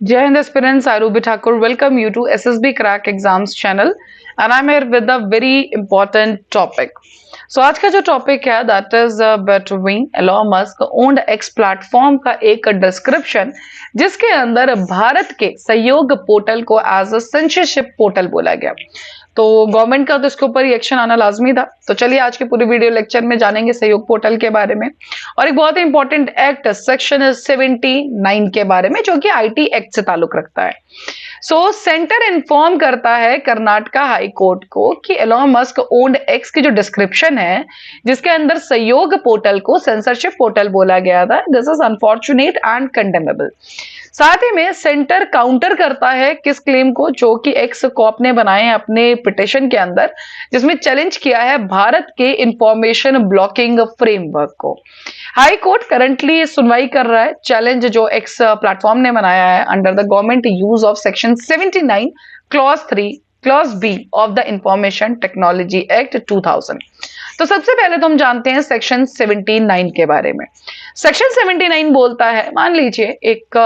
Jai Hind aspirants, I Ruby Thakur welcome you to SSB Crack Exams channel and I'm here with a very important topic. So आज का जो topic है that is between Elon Musk owned x platform का एक description जिसके अंदर भारत के सहयोग पोर्टल को एज अ सेंसरशिप पोर्टल बोला गया। तो गवर्नमेंट का तो इसके ऊपर रिएक्शन आना लाजमी था। तो चलिए आज के पूरे वीडियो लेक्चर में जानेंगे सहयोग पोर्टल के बारे में और एक बहुत ही इंपॉर्टेंट एक्ट सेक्शन 79 के बारे में जो कि आईटी एक्ट से ताल्लुक रखता है। सो सेंटर इन्फॉर्म करता है कर्नाटका हाई कोर्ट को कि एलॉन मस्क ओन्ड एक्स की जो डिस्क्रिप्शन है जिसके अंदर सहयोग पोर्टल को सेंसरशिप पोर्टल बोला गया था, this is unfortunate and condemnable. साथ ही में सेंटर काउंटर करता है किस क्लेम को जो कि एक्स कॉप ने बनाए हैं अपने पिटिशन के अंदर, जिसमें चैलेंज किया है भारत के इंफॉर्मेशन ब्लॉकिंग फ्रेमवर्क को। हाई कोर्ट करंटली सुनवाई कर रहा है चैलेंज जो एक्स प्लेटफॉर्म ने बनाया है under the government use of section 79 clause 3 clause B of the information technology act 2000। तो सबसे पहले तो हम जानते हैं सेक्शन 79 के बारे में। सेक्शन 79 बोलता है, मान लीजिए एक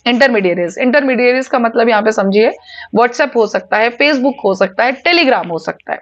इंटरमीडिएरीज का मतलब यहां पे समझिए व्हाट्सएप हो सकता है, फेसबुक हो सकता है, टेलीग्राम हो सकता है।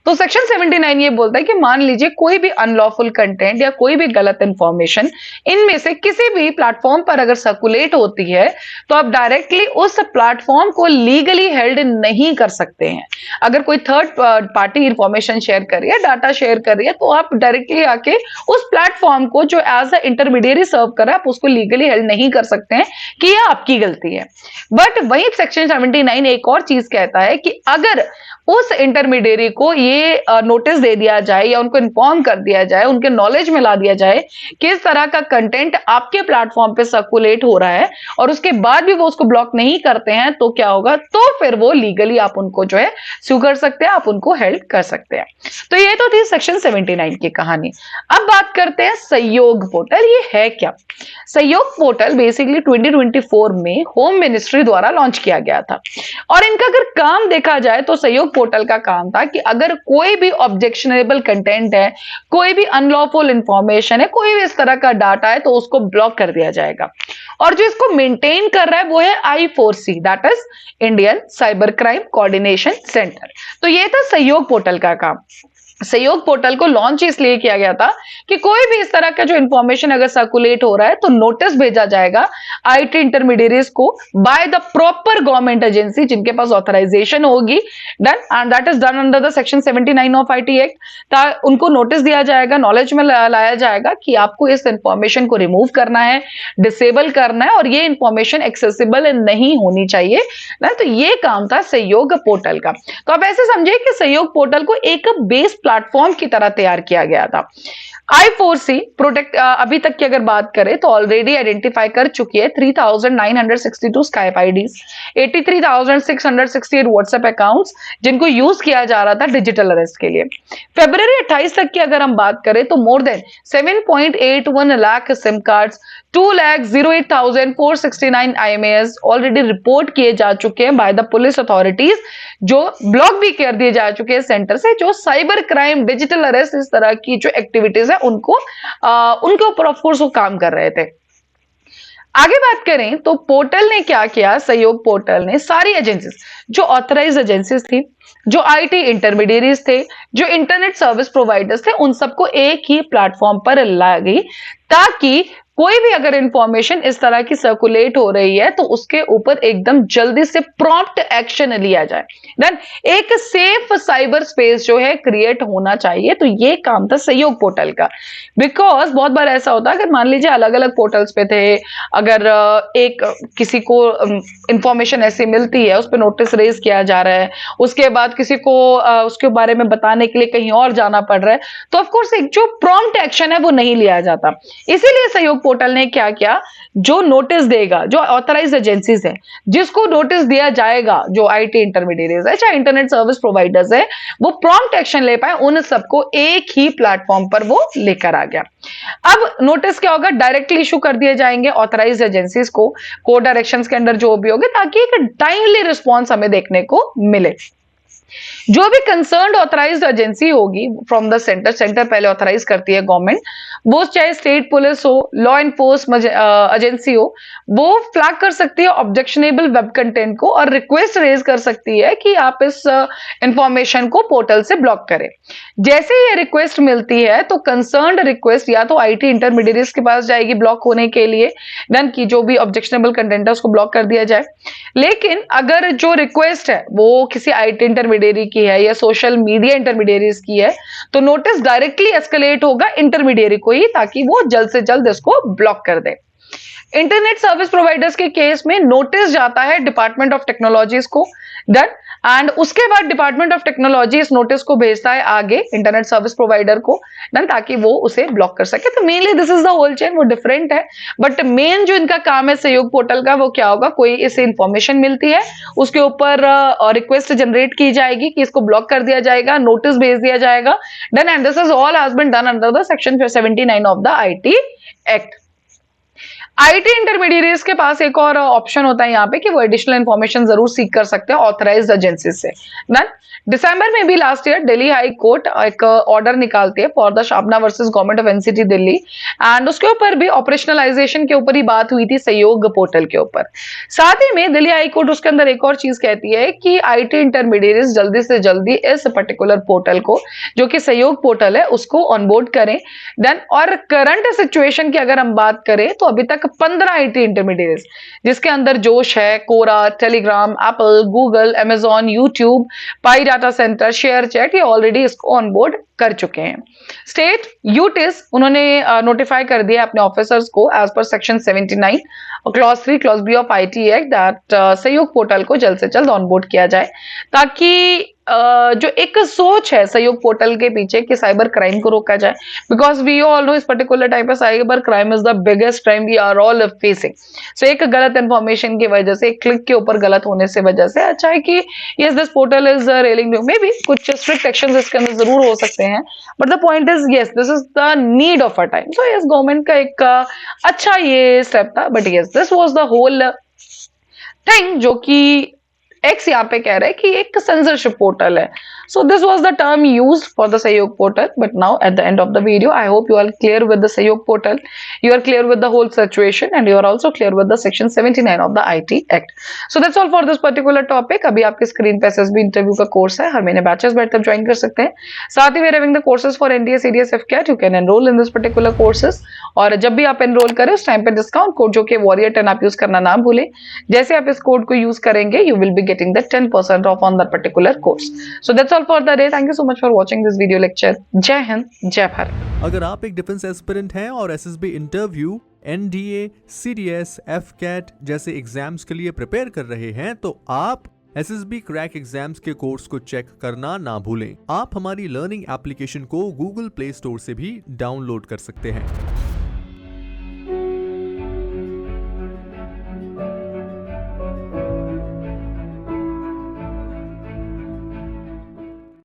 तो सेक्शन 79 ये बोलता है कि मान लीजिए कोई भी अनलॉफुल कंटेंट या कोई भी गलत इंफॉर्मेशन इनमें से किसी भी प्लेटफॉर्म पर अगर सर्कुलेट होती है तो आप डायरेक्टली उस प्लेटफॉर्म को लीगली हेल्ड नहीं कर सकते हैं। अगर कोई थर्ड पार्टी इंफॉर्मेशन शेयर कर रही है, डाटा शेयर कर रही है, तो आप डायरेक्टली आके उस प्लेटफॉर्म को जो एज अ इंटरमीडिएरी सर्व कर रहा है आप उसको लीगली हेल्ड नहीं कर सकते हैं कि यह आपकी गलती है। बट वही सेक्शन 79 एक और चीज कहता है कि अगर उस इंटरमीडिएरी को ये नोटिस दे दिया जाए या उनको इन्फॉर्म कर दिया जाए, उनके नॉलेज में ला दिया जाए कि इस तरह का कंटेंट आपके प्लेटफॉर्म पे सर्कुलेट हो रहा है और उसके बाद भी वो उसको ब्लॉक नहीं करते हैं, तो क्या होगा, तो फिर वो लीगली आप उनको जो है सू कर सकते हैं, आप उनको हेल्प कर सकते हैं। तो ये तो थी सेक्शन 79 की कहानी। अब बात करते हैं सहयोग पोर्टल। ये है क्या? सहयोग पोर्टल बेसिकली 2024 में होम मिनिस्ट्री द्वारा लॉन्च किया गया था और इनका अगर काम देखा जाए तो सहयोग पोर्टल का काम था कि अगर कोई भी ऑब्जेक्शनेबल कंटेंट है, कोई भी अनलॉफुल इंफॉर्मेशन है, कोई भी इस तरह का डाटा है, तो उसको ब्लॉक कर दिया जाएगा। और जो इसको मेंटेन कर रहा है वो है I4C, that is Indian cyber crime coordination centre. तो ये था सहयोग पोर्टल का काम। सहयोग पोर्टल को लॉन्च इसलिए किया गया था कि कोई भी इस तरह का जो इंफॉर्मेशन अगर सर्कुलेट हो रहा है तो नोटिस भेजा जाएगा आईटी इंटरमीडिएरीज को by the proper government agency जिनके पास ऑथराइजेशन होगी, done and that is done under the section 79 of IT act. उनको नोटिस दिया जाएगा, नॉलेज में लाया जाएगा कि आपको इस इंफॉर्मेशन को रिमूव करना है, डिसेबल करना है और ये इंफॉर्मेशन एक्सेसिबल नहीं होनी चाहिए ना। तो ये काम था सहयोग पोर्टल का। तो आप ऐसे समझिए कि सहयोग पोर्टल को एक बेस प्लेटफॉर्म की तरह तैयार किया गगया था। I4C प्रोटेक्ट अभी तक की अगर बात करें तो ऑलरेडी आइडेंटिफाई कर चुकी है 3962 स्काइप आईडीज, 83,668 व्हाट्सएप अकाउंट्स जिनको यूज किया जा रहा था डिजिटल अरेस्ट के लिए। फरवरी 28 तक की अगर हम बात करें तो more than 7.81 lakh SIM cards, 2,08,469 IMAs already report किए जा चुके हैं बाय द पुलिस अथॉरिटीज, जो ब्लॉक भी कर दिए जा चुके हैं सेंटर से, जो साइबर क्राइम, डिजिटल अरेस्ट, इस तरह की जो एक्टिविटीज है उनको उनके ऊपर ऑफकोर्स वो काम कर रहे थे। आगे बात करें तो पोर्टल ने क्या किया, सहयोग पोर्टल ने सारी एजेंसीज जो ऑथराइज एजेंसीज थी, जो आईटी इंटरमीडिएरीज थे, जो इंटरनेट सर्विस प्रोवाइडर्स थे, उन सबको एक ही प्लेटफॉर्म पर ला गई ताकि कोई भी अगर इंफॉर्मेशन इस तरह की सर्कुलेट हो रही है तो उसके ऊपर एकदम जल्दी से प्रॉम्प्ट एक्शन लिया जाए। देन एक सेफ साइबर स्पेस जो है क्रिएट होना चाहिए। तो ये काम था सहयोग पोर्टल का। बिकॉज बहुत बार ऐसा होता है, अगर मान लीजिए अलग अलग पोर्टल्स पे थे, अगर एक किसी को इंफॉर्मेशन ऐसी मिलती है, उस पर नोटिस रेज किया जा रहा है, उसके बाद किसी को उसके बारे में बताने के लिए कहीं और जाना पड़ रहा है, तो ऑफकोर्स एक जो प्रॉम्प्ट एक्शन है वो नहीं लिया जाता। इसीलिए सहयोग पोर्टल ने क्या किया, जो नोटिस देगा, जो ऑथराइज एजेंसीज है, जिसको नोटिस दिया जाएगा, जो आईटी इंटरमीडिएरीज है, चाहे इंटरनेट सर्विस प्रोवाइडर्स है, वो प्रॉम्प्ट एक्शन ले पाए, उन सबको एक ही प्लेटफॉर्म पर वो लेकर आ गया। अब नोटिस क्या होगा, डायरेक्टली इशू कर दिए जाएंगे ऑथराइज एजेंसीज को, कोड डायरेक्शंस के अंडर जो भी होंगे, ताकि एक टाइमली रिस्पॉन्स हमें देखने को मिले। जो भी कंसर्न्ड ऑथराइज्ड एजेंसी होगी फ्रॉम द सेंटर, सेंटर पहले ऑथराइज करती है गवर्नमेंट, वो चाहे स्टेट पुलिस हो, लॉ एनफोर्समेंट एजेंसी हो, वो फ्लैग कर सकती है ऑब्जेक्शनेबल वेब कंटेंट को और रिक्वेस्ट रेज कर सकती है कि आप इस इंफॉर्मेशन को पोर्टल से ब्लॉक करें। जैसे ही ये रिक्वेस्ट मिलती है तो कंसर्न्ड रिक्वेस्ट या तो आईटी इंटरमीडिएट्स के पास जाएगी ब्लॉक होने के लिए, डन की जो भी ऑब्जेक्शनेबल कंटेंट है उसको ब्लॉक कर दिया जाए। लेकिन अगर जो रिक्वेस्ट है वो किसी आईटी इंटरमीडिएरी की है या सोशल मीडिया इंटरमीडिएरीज की है, तो नोटिस डायरेक्टली एस्केलेट होगा इंटरमीडिएरी को ही, ताकि वो जल्द से जल्द इसको ब्लॉक कर दे। इंटरनेट सर्विस प्रोवाइडर्स के केस में नोटिस जाता है डिपार्टमेंट ऑफ टेक्नोलॉजीज को, डन, एंड उसके बाद डिपार्टमेंट ऑफ टेक्नोलॉजी इस नोटिस को भेजता है आगे इंटरनेट सर्विस प्रोवाइडर को, डन, ताकि वो उसे ब्लॉक कर सके। तो mainly this is the whole chain, वो डिफरेंट है, बट मेन जो इनका काम है सहयोग पोर्टल का वो क्या होगा, कोई इसे इंफॉर्मेशन मिलती है, उसके ऊपर रिक्वेस्ट जनरेट की जाएगी कि इसको ब्लॉक कर दिया जाएगा, नोटिस भेज दिया जाएगा, done, and this is all has been done under the section 79 of the IT act. IT intermediates के पास एक और ऑप्शन होता है यहाँ पे कि वो एडिशनल इंफॉर्मेशन जरूर सीख कर सकते हैं ऑथराइज्ड एजेंसी से। डन, दिसंबर में भी last year Delhi high court एक ऑर्डर निकालती है for the Shabana versus government of NCT Delhi, and उसके ऊपर भी ऑपरेशनलाइजेशन के ऊपर ही बात हुई थी सहयोग पोर्टल के ऊपर। साथ ही में दिल्ली हाई कोर्ट उसके अंदर एक और चीज कहती है कि आईटी इंटरमीडिएट्स जल्दी से जल्दी इस पर्टिकुलर पोर्टल को, जो कि सहयोग पोर्टल है, उसको ऑनबोर्ड करें। डन, और करंट सिचुएशन की अगर हम बात करें तो अभी तक 15 आईटी इंटरमीडिएट्स, जिसके अंदर जोश है, Quora, Telegram, Apple, Google, Amazon, YouTube, Pi data centre, ShareChat, ये ऑलरेडी इसको ऑनबोर्ड कर चुके हैं। स्टेट यूटिस उन्होंने नोटिफाई कर दिया अपने ऑफिसर्स को as per section 79 clause 3 clause B of IT act that Sahyog portal को जल्द से जल्द ऑनबोर्ड किया जाए, ताकि जो एक सोच है सहयोग पोर्टल के पीछे कि साइबर क्राइम को रोका जाए, बिकॉज वी ऑल नो इस पर्टिकुलर टाइम पे cyber crime is the biggest crime we are all facing. So एक गलत इंफॉर्मेशन की वजह से, एक क्लिक के ऊपर गलत होने से वजह से, अच्छा है कि यस दिस पोर्टल इज रेलिंग न्यू, मे बी कुछ स्ट्रिक्ट एक्शन इसके अंदर जरूर हो सकते हैं, but the point is yes this is the need of a time. So yes government का एक अच्छा ये स्टेप था, but yes this was the whole thing जो कि एक्स यहाँ पे कह रहा है कि एक सेंसरशिप पोर्टल है। So this was the term used for the Sahyog portal, but now at the end of the video I hope you are clear with the Sahyog portal, you are clear with the whole situation and you are also clear with the section 79 of the IT Act. So that's all for this particular topic. अभी आपकी screen पे SSB interview का course है, हर महीने batches बैठकर join कर सकते हैं। साथ ही we having the courses for NDA CDS AFCAT, you can enrol in this particular courses, और जब भी आप एनरोल करें उस टाइम पे डिस्काउंट कोड जो कि वॉरियर 10 आप यूज करना ना भूलें। जैसे आप इस कोड को यूज करेंगे you will be getting the 10% of on the particular course. So that's all for the day, thank you so much for watching this video lecture. जय हिंद, जय भारत। अगर आप एक डिफेंस एस्पिरेंट हैं और एसएसबी इंटरव्यू, एनडीए, सीडीएस, एफकेट जैसे exams के लिए प्रिपेयर कर रहे हैं, तो आप एसएसबी क्रैक एग्जाम्स के कोर्स को चेक करना ना भूलें। आप हमारी लर्निंग एप्लीकेशन को गूगल प्ले स्टोर से भी डाउनलोड कर सकते हैं।